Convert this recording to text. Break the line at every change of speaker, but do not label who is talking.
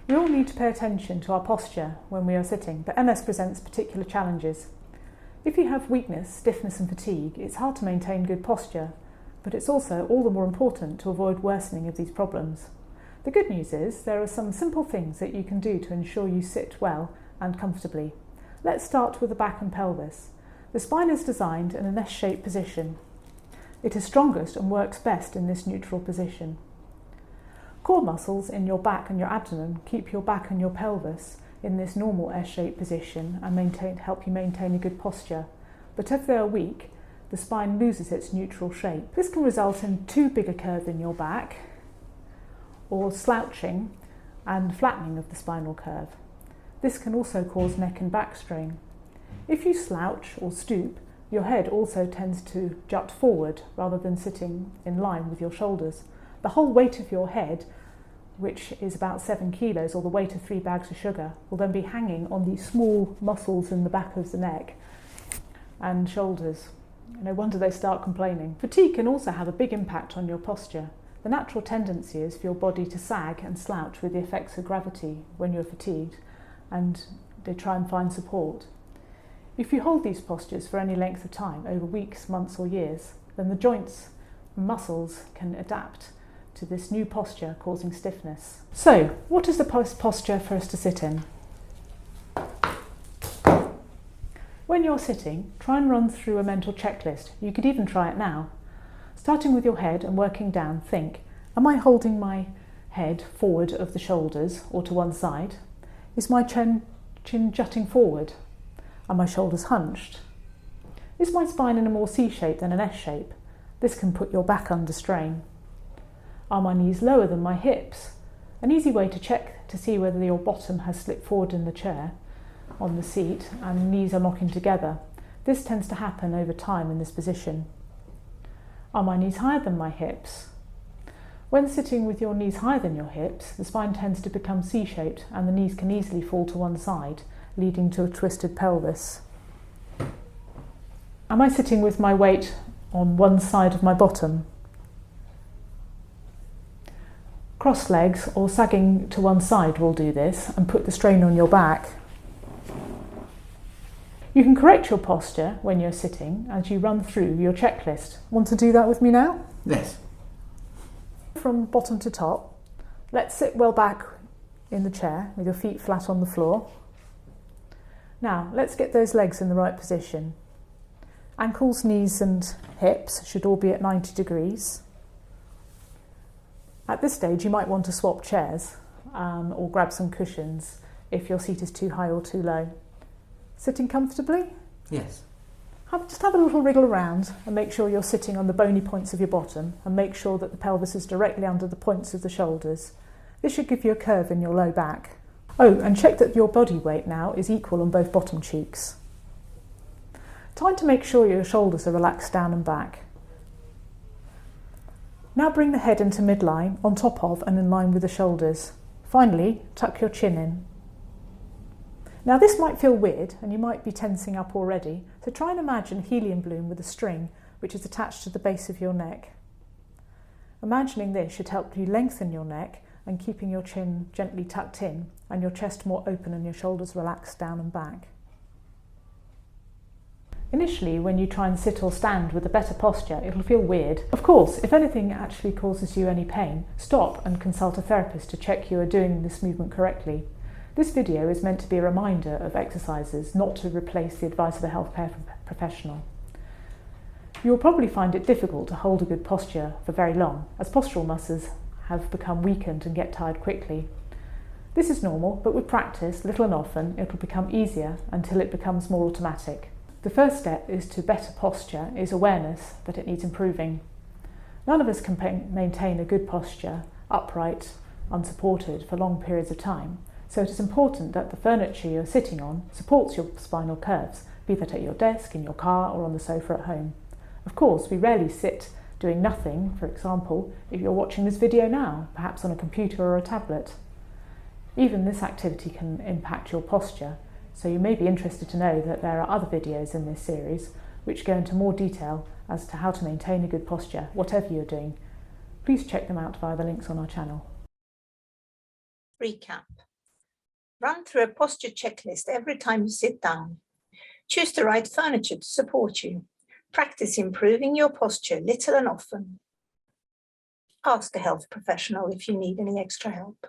We all need to pay attention to our posture when we are sitting, but MS presents particular challenges. If you have weakness, stiffness and fatigue, it's hard to maintain good posture, but it's also all the more important to avoid worsening of these problems. The good news is there are some simple things that you can do to ensure you sit well and comfortably. Let's start with the back and pelvis. The spine is designed in an S-shaped position. It is strongest and works best in this neutral position. Core muscles in your back and your abdomen keep your back and your pelvis in this normal S-shaped position and help you maintain a good posture. But if they are weak, the spine loses its neutral shape. This can result in too big a curve in your back, or slouching and flattening of the spinal curve. This can also cause neck and back strain. If you slouch or stoop, your head also tends to jut forward rather than sitting in line with your shoulders. The whole weight of your head, which is about 7 kilos or the weight of 3 bags of sugar, will then be hanging on these small muscles in the back of the neck and shoulders. No wonder they start complaining. Fatigue can also have a big impact on your posture. The natural tendency is for your body to sag and slouch with the effects of gravity when you're fatigued, and they try and find support. If you hold these postures for any length of time, over weeks, months or years, then the joints and muscles can adapt to this new posture, causing stiffness. So, what is the posture for us to sit in? When you're sitting, try and run through a mental checklist. You could even try it now. Starting with your head and working down, think, am I holding my head forward of the shoulders or to one side? Is my chin jutting forward? Are my shoulders hunched? Is my spine in a more C shape than an S shape? This can put your back under strain. Are my knees lower than my hips? An easy way to check to see whether your bottom has slipped forward in the chair, on the seat, and knees are knocking together. This tends to happen over time in this position. Are my knees higher than my hips? When sitting with your knees higher than your hips, the spine tends to become C-shaped and the knees can easily fall to one side, leading to a twisted pelvis. Am I sitting with my weight on one side of my bottom? Cross legs or sagging to one side will do this and put the strain on your back. You can correct your posture when you're sitting as you run through your checklist. Want to do that with me now?
Yes.
From bottom to top, let's sit well back in the chair with your feet flat on the floor. Now, let's get those legs in the right position. Ankles, knees and hips should all be at 90 degrees. At this stage, you might want to swap chairs or grab some cushions if your seat is too high or too low. Sitting comfortably?
Yes.
Just have a little wriggle around and make sure you're sitting on the bony points of your bottom, and make sure that the pelvis is directly under the points of the shoulders. This should give you a curve in your low back. Oh, and check that your body weight now is equal on both bottom cheeks. Time to make sure your shoulders are relaxed down and back. Now bring the head into midline, on top of and in line with the shoulders. Finally, tuck your chin in. Now this might feel weird and you might be tensing up already, so try and imagine a helium balloon with a string which is attached to the base of your neck. Imagining this should help you lengthen your neck and keeping your chin gently tucked in and your chest more open and your shoulders relaxed down and back. Initially, when you try and sit or stand with a better posture, it'll feel weird. Of course, if anything actually causes you any pain, stop and consult a therapist to check you are doing this movement correctly. This video is meant to be a reminder of exercises, not to replace the advice of a healthcare professional. You'll probably find it difficult to hold a good posture for very long, as postural muscles have become weakened and get tired quickly. This is normal, but with practice, little and often, it will become easier until it becomes more automatic. The first step is to better posture is awareness that it needs improving. None of us can maintain a good posture, upright, unsupported, for long periods of time, so it is important that the furniture you're sitting on supports your spinal curves, be that at your desk, in your car or on the sofa at home. Of course, we rarely sit doing nothing. For example, if you're watching this video now, perhaps on a computer or a tablet. Even this activity can impact your posture, so you may be interested to know that there are other videos in this series which go into more detail as to how to maintain a good posture, whatever you're doing. Please check them out via the links on our channel.
Recap.
Run through a posture checklist every time you sit down. Choose the right furniture to support you. Practice improving your posture little and often. Ask a health professional if you need any extra help.